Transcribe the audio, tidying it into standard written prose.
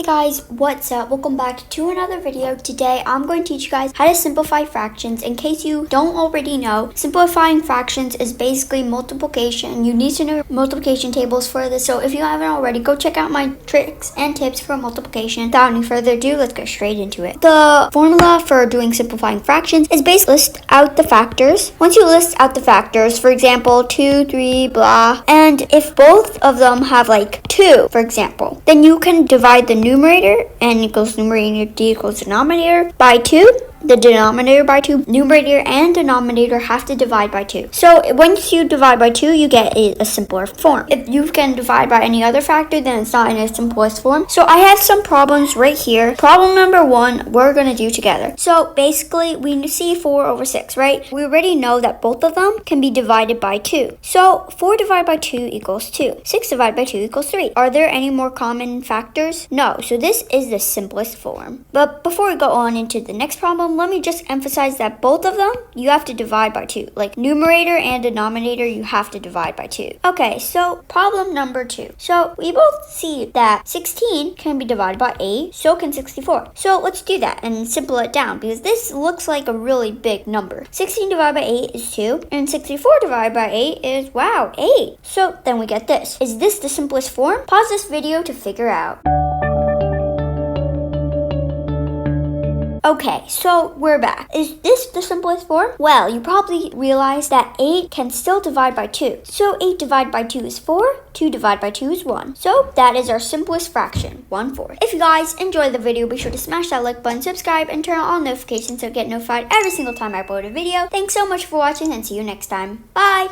Hey guys, what's up? Welcome back to another video. Today I'm going to teach you guys how to simplify fractions. In case you don't already know, simplifying fractions is basically multiplication. You need to know multiplication tables for this, so if you haven't already, go check out my tricks and tips for multiplication. Without any further ado, let's get straight into it. The formula for doing simplifying fractions is basically list out the factors. Once you list out the factors, for example, 2, 3, blah, and if both of them have like 2, for example, then you can divide the numerator, n equals numerator, d equals denominator, by 2. The denominator by 2, numerator and denominator have to divide by 2. So once you divide by 2, you get a simpler form. If you can divide by any other factor, then it's not in its simplest form. So I have some problems right here. Problem number 1, we're going to do together. So basically, we see 4 over 6, right? We already know that both of them can be divided by 2. So 4 divided by 2 equals 2. 6 divided by 2 equals 3. Are there any more common factors? No. So this is the simplest form. But before we go on into the next problem, let me just emphasize that both of them, you have to divide by 2. Like numerator and denominator, you have to divide by 2. Okay, so problem number 2. So we both see that 16 can be divided by 8, so can 64. So let's do that and simple it down, because this looks like a really big number. 16 divided by 8 is 2, and 64 divided by 8 is, wow, 8. So then we get this. Is this the simplest form? Pause this video to figure out. Okay, so we're back. Is this the simplest form? Well, you probably realize that 8 can still divide by 2. So 8 divided by 2 is 4, 2 divided by 2 is 1. So that is our simplest fraction, 1/4. If you guys enjoyed the video, be sure to smash that like button, subscribe, and turn on all notifications to get notified every single time I upload a video. Thanks so much for watching, and see you next time. Bye!